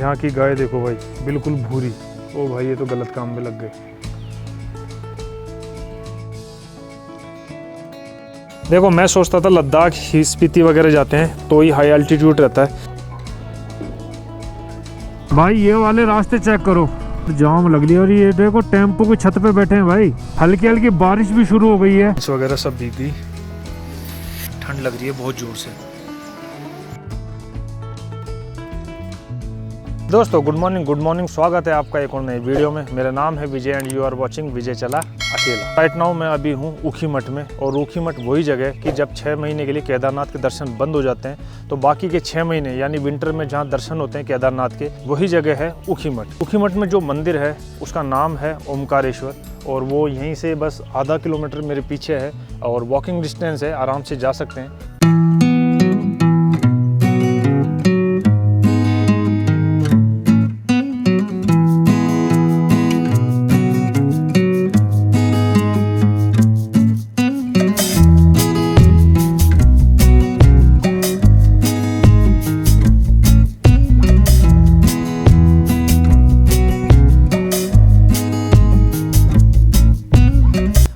यहाँ की गाय देखो भाई, बिल्कुल भूरी। ओ भाई ये तो गलत काम में लग गए। देखो मैं सोचता था लद्दाख ही स्पीति वगैरह जाते हैं तो ही हाई एल्टीट्यूड रहता है। भाई ये वाले रास्ते चेक करो, जाम लग लिया। और ये देखो टेम्पो की छत पे बैठे हैं भाई, हल्की हल्की बारिश भी शुरू हो गई है। इस वगैरह सब भीग गई, ठंड लग रही है बहुत जोर से। दोस्तों गुड मॉर्निंग, स्वागत है आपका एक और नई वीडियो में। मेरा नाम है विजय एंड यू आर वाचिंग विजय चला अकेला। राइट नाउ मैं अभी हूँ ऊखीमठ में, और ऊखीमठ वही जगह है कि जब 6 महीने के लिए केदारनाथ के दर्शन बंद हो जाते हैं तो बाकी के 6 महीने यानी विंटर में जहाँ दर्शन होते हैं केदारनाथ के, वही जगह है ऊखीमठ। ऊखीमठ में जो मंदिर है उसका नाम है ओमकारेश्वर, और वो यहीं से बस आधा किलोमीटर मेरे पीछे है और वॉकिंग डिस्टेंस है, आराम से जा सकते हैं।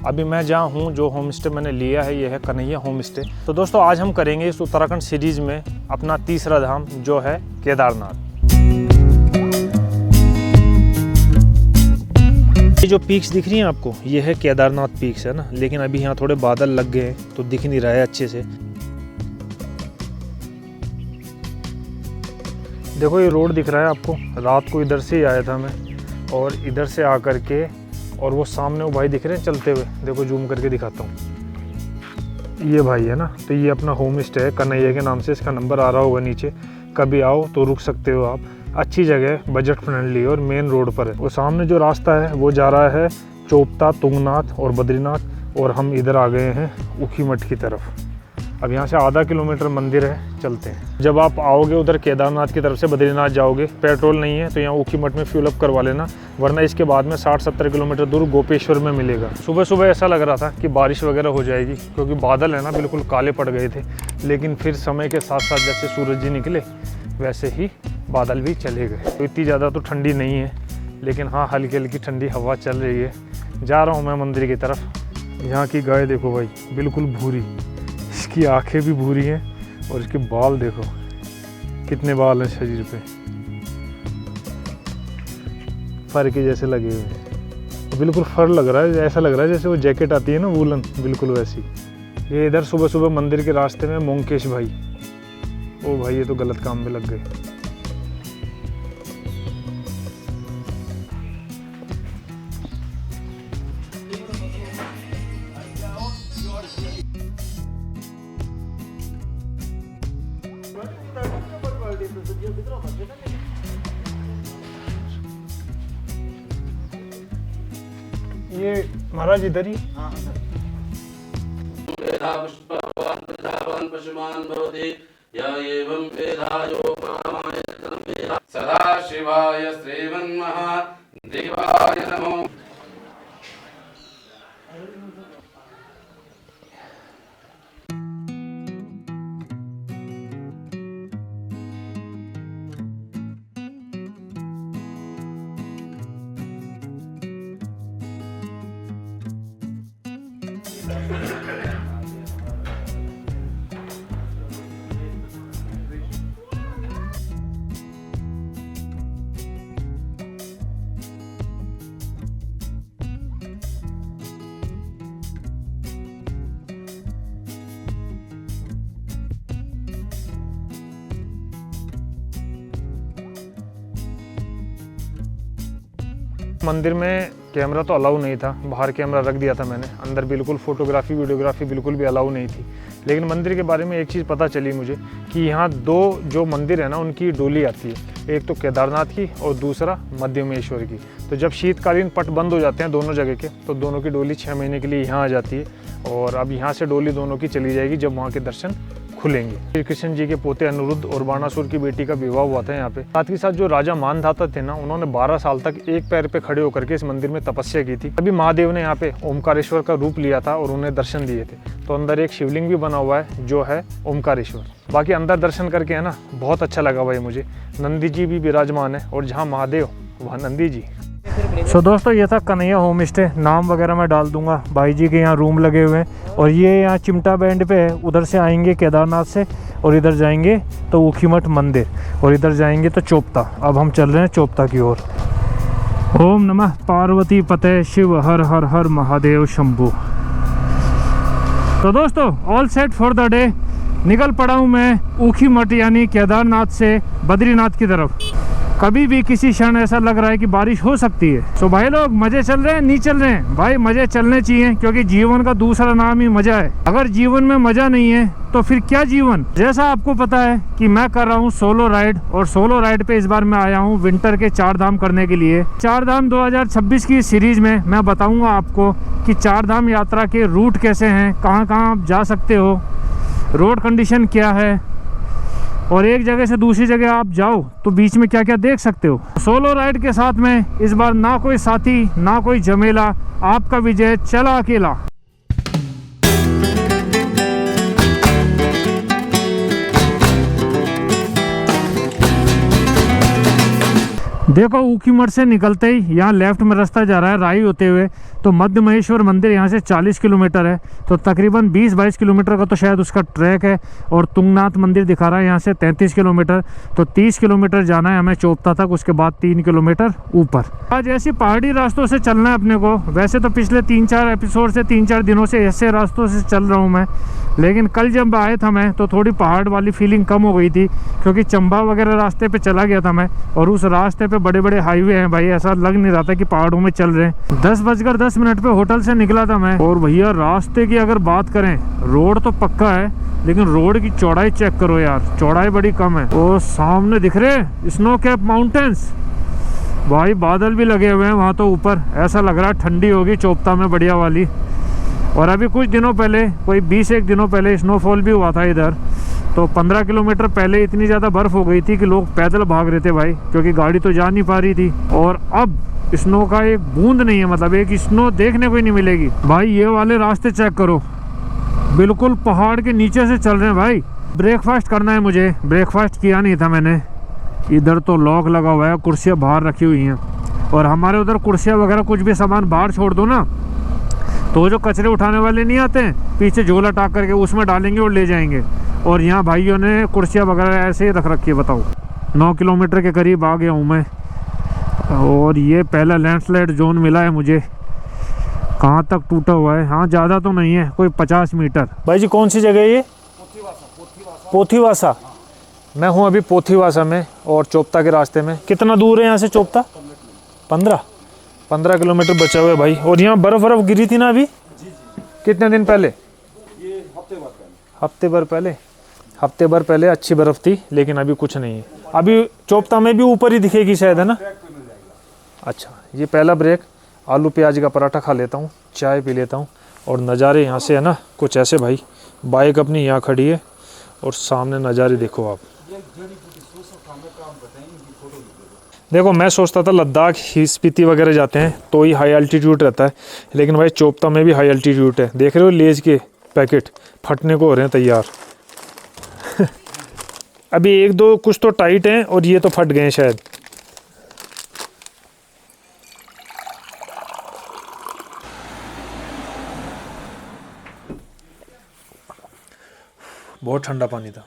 अभी मैं जहाँ हूँ, जो होम स्टे मैंने लिया है ये है कन्हैया होम स्टे। तो दोस्तों आज हम करेंगे इस उत्तराखंड सीरीज में अपना तीसरा धाम जो है केदारनाथ। ये जो पीक्स दिख रही हैं आपको, ये है केदारनाथ पीक्स है ना, लेकिन अभी यहाँ थोड़े बादल लग गए हैं तो दिख नहीं रहा है अच्छे से। देखो ये रोड दिख रहा है आपको, रात को इधर से ही आया था मैं, और इधर से आकर के, और वो सामने वो भाई दिख रहे हैं चलते हुए, देखो जूम करके दिखाता हूँ। ये भाई है ना, तो ये अपना होम स्टे है कन्हैया के नाम से, इसका नंबर आ रहा होगा नीचे। कभी आओ तो रुक सकते हो आप, अच्छी जगह है, बजट फ्रेंडली और मेन रोड पर है। वो सामने जो रास्ता है वो जा रहा है चोपता, तुंगनाथ और बद्रीनाथ, और हम इधर आ गए हैं ऊखीमठ की तरफ। अब यहाँ से आधा किलोमीटर मंदिर है, चलते हैं। जब आप आओगे उधर केदारनाथ की तरफ से बद्रीनाथ जाओगे, पेट्रोल नहीं है तो यहाँ ऊखीमठ में फ्यूल अप करवा लेना, वरना इसके बाद में 60-70 किलोमीटर दूर गोपेश्वर में मिलेगा। सुबह सुबह ऐसा लग रहा था कि बारिश वगैरह हो जाएगी, क्योंकि बादल है ना बिल्कुल काले पड़ गए थे, लेकिन फिर समय के साथ साथ जैसे सूरज जी निकले वैसे ही बादल भी चले गए। तो इतनी ज़्यादा तो ठंडी नहीं है, लेकिन हाँ हल्की हल्की ठंडी हवा चल रही है। जा रहा हूँ मैं मंदिर की तरफ। यहाँ की गाय देखो भाई, बिल्कुल भूरी, इसकी आंखें भी भूरी हैं, और इसके बाल देखो कितने बाल हैं शरीर पे, फर के जैसे लगे हुए हैं। बिल्कुल फर लग रहा है, ऐसा लग रहा है जैसे वो जैकेट आती है ना वूलन, बिल्कुल वैसी। ये इधर सुबह सुबह मंदिर के रास्ते में मोंकेश भाई, ओ भाई ये तो गलत काम में लग गए। ये महाराज इधर ही। सदा शिवाय श्रीमन्महादेवाय नमो। मंदिर में कैमरा तो अलाउ नहीं था, बाहर कैमरा रख दिया था मैंने, अंदर बिल्कुल फोटोग्राफी वीडियोग्राफी बिल्कुल भी अलाउ नहीं थी। लेकिन मंदिर के बारे में एक चीज़ पता चली मुझे कि यहाँ दो जो मंदिर है ना उनकी डोली आती है, एक तो केदारनाथ की और दूसरा मध्यमेश्वर की। तो जब शीतकालीन पट बंद हो जाते हैं दोनों जगह के, तो दोनों की डोली 6 महीने के लिए यहाँ आ जाती है, और अब यहाँ से डोली दोनों की चली जाएगी जब वहाँ के दर्शन खुलेंगे। श्री कृष्ण जी के पोते अनिरुद्ध और बाणासुर की बेटी का विवाह हुआ था यहाँ पे। साथ ही साथ जो राजा मानधाता थे ना, उन्होंने 12 साल तक एक पैर पे खड़े होकर के इस मंदिर में तपस्या की थी। अभी महादेव ने यहाँ पे ओमकारेश्वर का रूप लिया था और उन्हें दर्शन दिए थे। तो अंदर एक शिवलिंग भी बना हुआ है जो है ओमकारेश्वर। बाकी अंदर दर्शन करके है ना बहुत अच्छा लगा भाई मुझे। नंदी जी भी विराजमान है और जहाँ महादेव वहाँ नंदी जी। दोस्तों ये था कन्हैया होम स्टे, नाम वगैरह मैं डाल दूंगा। भाई जी के यहाँ रूम लगे हुए हैं और ये यहाँ चिमटा बैंड पे है। उधर से आएंगे केदारनाथ से और इधर जाएंगे तो ऊखीमठ मंदिर और इधर जाएंगे तो चोपता। अब हम चल रहे हैं चोपता की ओर। ओम नमः पार्वती पते शिव हर हर हर महादेव शंभु। तो दोस्तों all set for the day, निकल पड़ा हूँ मैं ऊखीमठ यानी केदारनाथ से बद्रीनाथ की तरफ। कभी भी किसी क्षण ऐसा लग रहा है कि बारिश हो सकती है। तो भाई लोग मजे चल रहे हैं नहीं चल रहे हैं? भाई मजे चलने चाहिए, क्योंकि जीवन का दूसरा नाम ही मजा है। अगर जीवन में मजा नहीं है तो फिर क्या जीवन। जैसा आपको पता है कि मैं कर रहा हूँ सोलो राइड, और सोलो राइड पे इस बार मैं आया हूँ विंटर के 4 धाम करने के लिए। 4 धाम 2026 की सीरीज में मैं बताऊंगा आपको कि 4 धाम यात्रा के रूट कैसे हैं, कहाँ कहाँ आप जा सकते हो, रोड कंडीशन क्या है, और एक जगह से दूसरी जगह आप जाओ तो बीच में क्या क्या देख सकते हो। सोलो राइड के साथ में इस बार ना कोई साथी ना कोई झमेला, आपका विजय चला अकेला। देखो ऊखीमठ से निकलते ही यहाँ लेफ्ट में रास्ता जा रहा है राई होते हुए, तो मध्य महेश्वर मंदिर यहाँ से 40 किलोमीटर है, तो तकरीबन 20-22 किलोमीटर का तो शायद उसका ट्रैक है। और तुंगनाथ मंदिर दिखा रहा है यहाँ से 33 किलोमीटर, तो 30 किलोमीटर जाना है हमें चोपता तक, उसके बाद 3 किलोमीटर ऊपर। आज ऐसी पहाड़ी रास्तों से चलना है अपने को। वैसे तो पिछले 3-4 एपिसोड से 3-4 दिनों से ऐसे रास्तों से चल रहा हूँ मैं, लेकिन कल जब आए था मैं तो थोड़ी पहाड़ वाली फीलिंग कम हो गई थी, क्योंकि चंबा वगैरह रास्ते पे चला गया था मैं, और उस रास्ते पे बड़े बड़े हाईवे हैं भाई, ऐसा लग नहीं रहा था कि पहाड़ों में चल रहे हैं। 10:10 पे होटल से निकला था मैं। और भैया रास्ते की अगर बात करें, रोड तो पक्का है, लेकिन रोड की चौड़ाई चेक करो यार, चौड़ाई बड़ी कम है। और सामने दिख रहे स्नो कैप माउंटेन्स, भाई बादल भी लगे हुए हैं वहाँ तो ऊपर। ऐसा लग रहा है ठंडी होगी चोपता में बढ़िया वाली। और अभी कुछ दिनों पहले, कोई 20-1 दिनों पहले स्नोफॉल भी हुआ था इधर, तो 15 किलोमीटर पहले इतनी ज़्यादा बर्फ़ हो गई थी कि लोग पैदल भाग रहे थे भाई, क्योंकि गाड़ी तो जा नहीं पा रही थी। और अब स्नो का एक बूंद नहीं है, मतलब एक स्नो देखने को ही नहीं मिलेगी भाई। ये वाले रास्ते चेक करो, बिल्कुल पहाड़ के नीचे से चल रहे हैं भाई। ब्रेकफास्ट करना है मुझे, ब्रेकफास्ट किया नहीं था मैंने। इधर तो लॉक लगा हुआ है, कुर्सियाँ बाहर रखी हुई हैं, और हमारे उधर कुर्सियाँ वगैरह कुछ भी सामान बाहर छोड़ दो ना, तो जो कचरे उठाने वाले नहीं आते हैं पीछे झोला टाक करके, उसमें डालेंगे और ले जाएंगे। और यहाँ भाइयों ने कुर्सियाँ वगैरह ऐसे ही रख रखी है। बताओ 9 किलोमीटर के करीब आ गया हूँ मैं, और ये पहला लैंडस्लाइड जोन मिला है मुझे। कहाँ तक टूटा हुआ है? हाँ ज़्यादा तो नहीं है, कोई 50 मीटर। भाई जी कौन सी जगह है ये? पोथीवासा। मैं हूँ अभी पोथीवासा में, और चोपता के रास्ते में। कितना दूर है यहाँ से चोपता? 15 किलोमीटर बचा हुआ है भाई। और यहाँ बर्फ़ गिरी थी ना अभी? कितने दिन पहले? ये हफ्ते भर पहले अच्छी बर्फ़ थी, लेकिन अभी कुछ नहीं है। अभी चोपता में भी ऊपर ही दिखेगी शायद, है ना? अच्छा, ये पहला ब्रेक। आलू प्याज का पराठा खा लेता हूँ, चाय पी लेता हूँ, और नज़ारे यहाँ से है ना कुछ ऐसे भाई। बाइक अपनी यहाँ खड़ी है और सामने नज़ारे देखो आप। देखो मैं सोचता था लद्दाख ही स्पीति वगैरह जाते हैं तो ही हाई एल्टीट्यूड रहता है, लेकिन भाई चोपता में भी हाई एल्टीट्यूड है। देख रहे हो लेज के पैकेट फटने को हो रहे हैं तैयार। अभी 1-2 कुछ तो टाइट हैं और ये तो फट गए हैं शायद। बहुत ठंडा पानी था।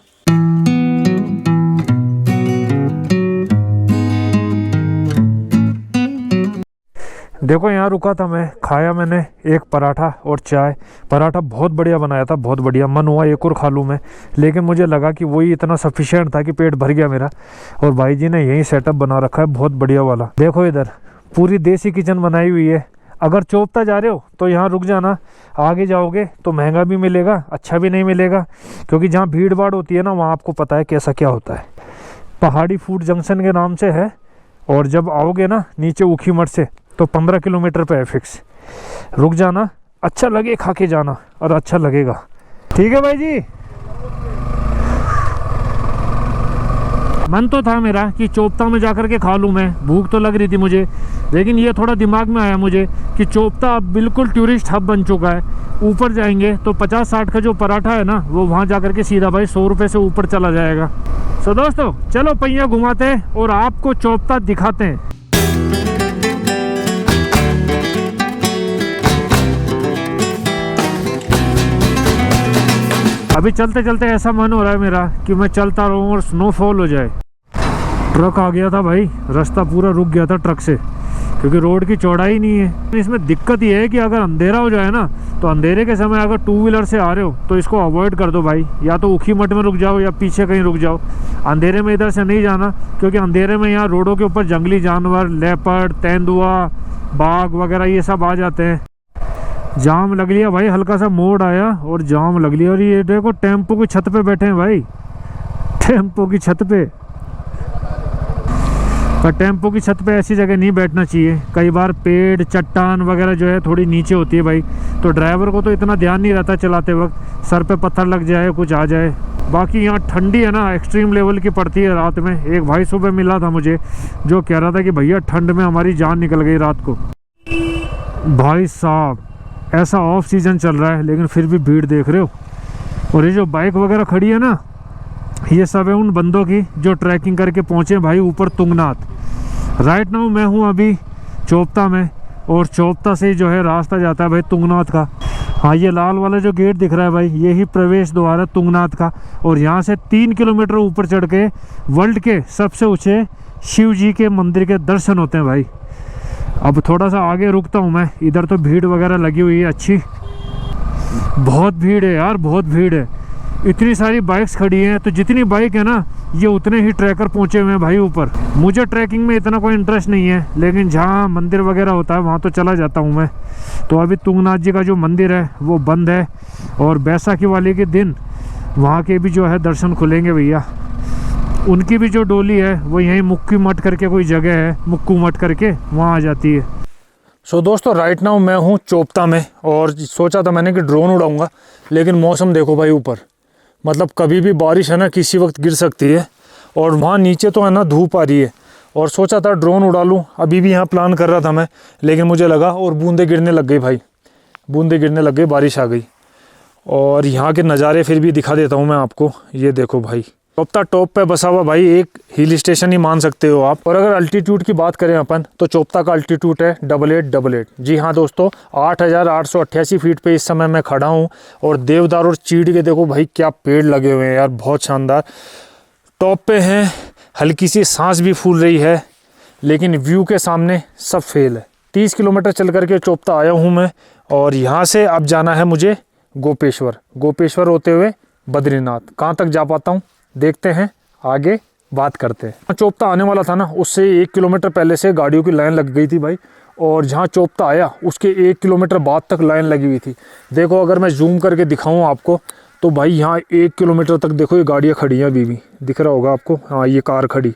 देखो यहाँ रुका था मैं, खाया मैंने एक पराठा और चाय। पराठा बहुत बढ़िया बनाया था, बहुत बढ़िया। मन हुआ एक और खा लूँ मैं, लेकिन मुझे लगा कि वही इतना सफिशिएंट था कि पेट भर गया मेरा। और भाई जी ने यही सेटअप बना रखा है बहुत बढ़िया वाला। देखो इधर पूरी देसी किचन बनाई हुई है। अगर चोपता जा रहे हो तो यहाँ रुक जाना, आगे जाओगे तो महंगा भी मिलेगा, अच्छा भी नहीं मिलेगा, क्योंकि जहाँ भीड़ भाड़ होती है ना वहाँ आपको पता है कैसा क्या होता है। पहाड़ी फूड जंक्शन के नाम से है, और जब आओगे ना नीचे ऊखीमठ से तो 15 किलोमीटर पे है फिक्स। रुक जाना, अच्छा लगे खा के जाना, और अच्छा लगेगा। ठीक है भाई जी, मन तो था मेरा कि चोपता में जाकर के खा लूँ, मैं भूख तो लग रही थी मुझे, लेकिन ये थोड़ा दिमाग में आया मुझे कि चोपता अब बिल्कुल टूरिस्ट हब बन चुका है। ऊपर जाएंगे तो 50-60 का जो पराठा है ना, वो वहाँ जाकर के सीधा भाई 100 रुपये से ऊपर चला जाएगा। सो दोस्तों चलो पहिया घुमाते हैं और आपको चोपता दिखाते हैं। अभी चलते चलते ऐसा मन हो रहा है मेरा कि मैं चलता रहूं और स्नोफॉल हो जाए। ट्रक आ गया था भाई, रास्ता पूरा रुक गया था ट्रक से, क्योंकि रोड की चौड़ाई नहीं है। इसमें दिक्कत ये है कि अगर अंधेरा हो जाए ना, तो अंधेरे के समय अगर 2 व्हीलर से आ रहे हो तो इसको अवॉइड कर दो भाई, या तो उखी मठ में रुक जाओ या पीछे कहीं रुक जाओ। अंधेरे में इधर से नहीं जाना, क्योंकि अंधेरे में यहाँ रोडों के ऊपर जंगली जानवर, लेपर्ड, तेंदुआ, बाघ वगैरह ये सब आ जाते हैं। जाम लग लिया भाई, हल्का सा मोड़ आया और जाम लग लिया। और ये देखो टेम्पो की छत पे बैठे हैं भाई, टेम्पो की छत पे। पर टेम्पो की छत पे ऐसी जगह नहीं बैठना चाहिए, कई बार पेड़ चट्टान वगैरह जो है थोड़ी नीचे होती है भाई, तो ड्राइवर को तो इतना ध्यान नहीं रहता चलाते वक्त, सर पे पत्थर लग जाए, कुछ आ जाए। बाकी यहाँ ठंडी है ना, एक्सट्रीम लेवल की पड़ती है रात में। एक भाई सुबह मिला था मुझे जो कह रहा था कि भैया ठंड में हमारी जान निकल गई रात को। भाई साहब ऐसा ऑफ सीजन चल रहा है, लेकिन फिर भी भीड़ देख रहे हो। और ये जो बाइक वगैरह खड़ी है ना, ये सब है उन बंदों की जो ट्रैकिंग करके पहुँचे भाई ऊपर तुंगनाथ। राइट नाउ मैं हूँ अभी चोपता में, और चोपता से जो है रास्ता जाता है भाई तुंगनाथ का। हाँ, ये लाल वाला जो गेट दिख रहा है भाई, यही प्रवेश द्वार है तुंगनाथ का। और यहाँ से 3 किलोमीटर ऊपर चढ़ के वर्ल्ड के सबसे ऊँचे शिव जी के मंदिर के दर्शन होते हैं भाई। अब थोड़ा सा आगे रुकता हूँ मैं, इधर तो भीड़ वगैरह लगी हुई है अच्छी, बहुत भीड़ है यार, बहुत भीड़ है। इतनी सारी बाइक्स खड़ी हैं, तो जितनी बाइक है ना, ये उतने ही ट्रैकर पहुँचे हुए हैं भाई ऊपर। मुझे ट्रैकिंग में इतना कोई इंटरेस्ट नहीं है, लेकिन जहाँ मंदिर वगैरह होता है वहाँ तो चला जाता हूँ मैं। तो अभी तुंगनाथ जी का जो मंदिर है वो बंद है, और बैसाखी वाले के दिन वहाँ के भी जो है दर्शन खुलेंगे भैया। उनकी भी जो डोली है वो यहीं मुक्की मठ करके कोई जगह है, मुक्कू मठ करके, वहाँ आ जाती है। सो दोस्तों राइट नाउ मैं हूँ चोपता में, और सोचा था मैंने कि ड्रोन उड़ाऊंगा, लेकिन मौसम देखो भाई ऊपर, मतलब कभी भी बारिश है ना किसी वक्त गिर सकती है। और वहाँ नीचे तो है ना धूप आ रही है, और सोचा था ड्रोन उड़ा लूँ, अभी भी यहाँ प्लान कर रहा था मैं, लेकिन मुझे लगा, और बूंदे गिरने लग गई भाई, बूंदे गिरने लग गई, बारिश आ गई। और यहाँ के नज़ारे फिर भी दिखा देता हूँ मैं आपको। ये देखो भाई, चोपता टॉप पे बसा हुआ भाई एक हिल स्टेशन ही मान सकते हो आप। और अगर अल्टीट्यूड की बात करें अपन, तो चोपता का अल्टीट्यूड है 8888। जी हाँ दोस्तों, 8888 फीट पे इस समय मैं खड़ा हूँ। और देवदार और चीड़ के देखो भाई क्या पेड़ लगे हुए हैं यार, बहुत शानदार। टॉप पे हैं, हल्की सी सांस भी फूल रही है, लेकिन व्यू के सामने सब फेल है। 30 किलोमीटर चल करके चोपता आया हूँ मैं, और यहाँ से अब जाना है मुझे गोपेश्वर, गोपेश्वर होते हुए बद्रीनाथ। कहाँ तक जा पाता हूँ देखते हैं, आगे बात करते हैं। चोपता आने वाला था ना, उससे 1 किलोमीटर पहले से गाड़ियों की लाइन लग गई थी भाई, और जहाँ चोपता आया उसके 1 किलोमीटर बाद तक लाइन लगी हुई थी। देखो अगर मैं जूम करके दिखाऊं आपको, तो भाई यहाँ 1 किलोमीटर तक देखो ये गाड़ियाँ खड़ी हैं, अभी भी दिख रहा होगा आपको। हाँ, ये कार खड़ी,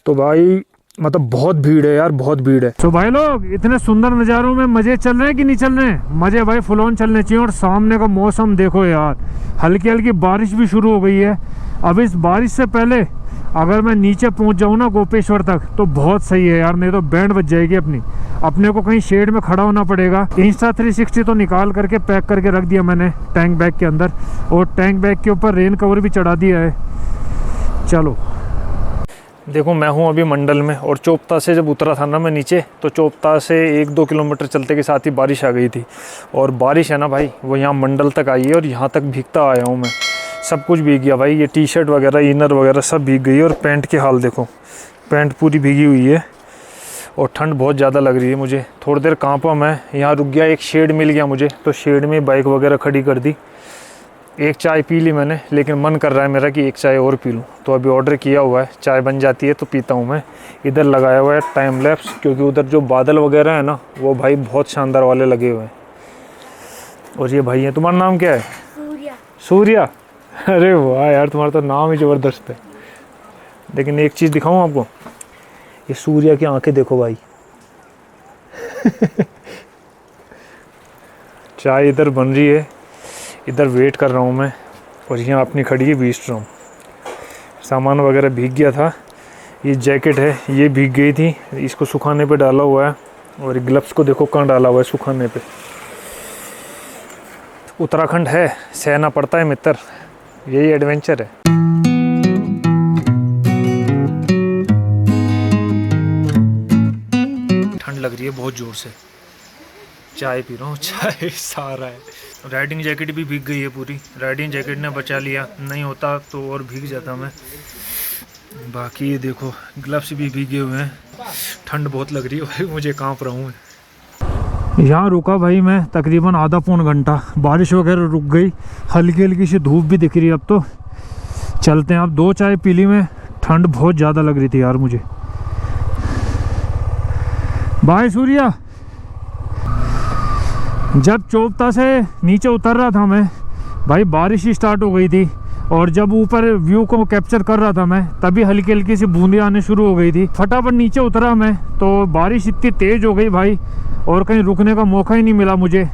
तो भाई मतलब बहुत भीड़ है यार, बहुत भीड़ है। तो भाई लोग इतने सुंदर नज़ारों में मज़े चल रहे हैं कि नहीं चल रहे हैं? मज़े भाई फुल ऑन चलने चाहिए। और सामने का मौसम देखो यार, हल्की हल्की बारिश भी शुरू हो गई है। अब इस बारिश से पहले अगर मैं नीचे पहुंच जाऊं ना गोपेश्वर तक, तो बहुत सही है यार, नहीं तो बैंड बज जाएगी अपने को कहीं शेड में खड़ा होना पड़ेगा। Insta360 तो निकाल करके पैक करके रख दिया मैंने टैंक बैग के अंदर, और टैंक बैग के ऊपर रेन कवर भी चढ़ा दिया है। चलो देखो मैं हूँ अभी मंडल में, और चोपता से जब उतरा था ना मैं नीचे, तो चोपता से 1-2 किलोमीटर चलते के साथ ही बारिश आ गई थी। और बारिश है ना भाई, वो यहाँ मंडल तक आई है, और यहाँ तक भीगता आया हूँ मैं। सब कुछ भीग गया भाई, ये टी शर्ट वगैरह, इनर वगैरह सब भीग गई है। और पैंट के हाल देखो, पैंट पूरी भीगी हुई है, और ठंड बहुत ज़्यादा लग रही है मुझे। थोड़ी देर कांपा मैं, यहाँ रुक गया, एक शेड मिल गया मुझे, तो शेड में बाइक वगैरह खड़ी कर दी। एक चाय पी ली मैंने, लेकिन मन कर रहा है मेरा कि एक चाय और पी लूँ, तो अभी ऑर्डर किया हुआ है, चाय बन जाती है तो पीता हूँ मैं। इधर लगाया हुआ है टाइम लैप्स, क्योंकि उधर जो बादल वगैरह है ना, वो भाई बहुत शानदार वाले लगे हुए हैं। और ये भाई है, तुम्हारा नाम क्या है? सूर्या। सूर्या, अरे वाह यार, तुम्हारा तो नाम ही ज़बरदस्त है। लेकिन एक चीज़ दिखाऊँ आपको, ये सूर्या की आंखें देखो भाई। चाय इधर बन रही है, इधर वेट कर रहा हूँ मैं, और यहाँ अपनी खड़ी है 20 ड्रम। सामान वगैरह भीग गया था, ये जैकेट है, ये भीग गई थी, इसको सुखाने पे डाला हुआ है। और ग्लव्स को देखो कहाँ डाला हुआ है सुखाने पे। उत्तराखंड है, सहना पड़ता है मित्र, यही एडवेंचर है। ठंड लग रही है बहुत ज़ोर से, चाय पी रहा हूँ, चाय सारा है। राइडिंग जैकेट भी भीग गई है पूरी, राइडिंग जैकेट ने बचा लिया, नहीं होता तो और भीग जाता मैं। बाकी ये देखो ग्लव्स भी भीगे हुए हैं, ठंड बहुत लग रही है भाई, मुझे कांप रहा हूँ। यहाँ रुका भाई मैं तकरीबन आधा पौन घंटा, बारिश वगैरह रुक गई, हल्की हल्की सी धूप भी दिख रही है। अब तो चलते हैं। अब 2 चाय पी ली मैं, ठंड बहुत ज़्यादा लग रही थी यार मुझे। बाय सूर्या। जब चोपता से नीचे उतर रहा था मैं भाई, बारिश ही स्टार्ट हो गई थी, और जब ऊपर व्यू को कैप्चर कर रहा था मैं, तभी हल्की हल्की सी बूंदें आने शुरू हो गई थी। फटाफट नीचे उतरा मैं तो बारिश इतनी तेज़ हो गई भाई, और कहीं रुकने का मौका ही नहीं मिला मुझे।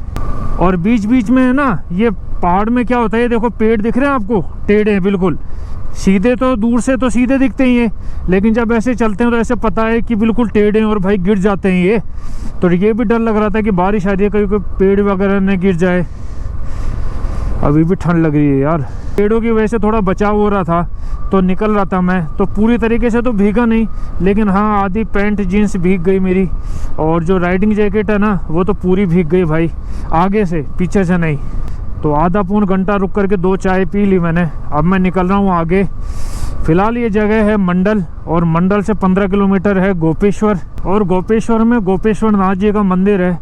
और बीच बीच में है ना, ये पहाड़ में क्या होता है, ये देखो पेड़ दिख रहे हैं आपको, टेढ़े हैं बिल्कुल। सीधे तो दूर से तो सीधे दिखते ही हैं, लेकिन जब ऐसे चलते हैं तो ऐसे पता है कि बिल्कुल टेढ़े हैं और भाई गिर जाते हैं ये। तो ये भी डर लग रहा था कि बारिश आ रही है, कहीं कोई पेड़ वगैरह न गिर जाए। अभी भी ठंड लग रही है यार। पेड़ों की वजह से थोड़ा बचाव हो रहा था, तो निकल रहा था मैं, तो पूरी तरीके से तो भीगा नहीं, लेकिन हाँ आधी पैंट जीन्स भीग गई मेरी। और जो राइडिंग जैकेट है ना, वो तो पूरी भीग गई भाई, आगे से, पीछे से नहीं। तो आधा पौन घंटा रुक करके 2 चाय पी ली मैंने। अब मैं निकल रहा हूँ आगे। फिलहाल ये जगह है मंडल, और मंडल से 15 किलोमीटर है गोपेश्वर। और गोपेश्वर में गोपेश्वर नाथ जी का मंदिर है,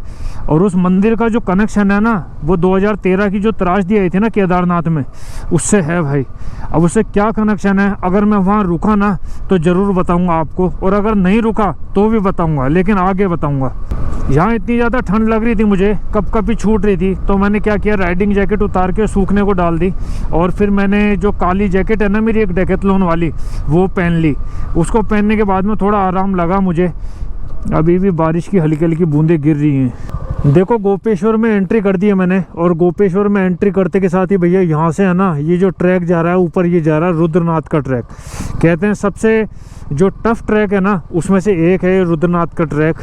और उस मंदिर का जो कनेक्शन है ना, वो 2013 की जो त्रासदी आई थी ना केदारनाथ में, उससे है भाई। अब उससे क्या कनेक्शन है, अगर मैं वहाँ रुका ना तो ज़रूर बताऊँगा आपको, और अगर नहीं रुका तो भी बताऊँगा, लेकिन आगे बताऊँगा। यहाँ इतनी ज़्यादा ठंड लग रही थी मुझे, कप कप ही छूट रही थी, तो मैंने क्या किया, राइडिंग जैकेट उतार के सूखने को डाल दी, और फिर मैंने जो काली जैकेट है ना मेरी, एक डेकेथलॉन वाली, वो पहन ली। उसको पहनने के बाद में थोड़ा आराम लगा मुझे। अभी भी बारिश की हल्की हल्की बूंदें गिर रही हैं। देखो गोपेश्वर में एंट्री कर दी है मैंने, और गोपेश्वर में एंट्री करते के साथ ही भैया यहाँ से है ना, ये जो ट्रैक जा रहा है ऊपर, ये जा रहा है रुद्रनाथ का ट्रैक। कहते हैं सबसे जो टफ ट्रैक है ना, उसमें से एक है रुद्रनाथ का ट्रैक।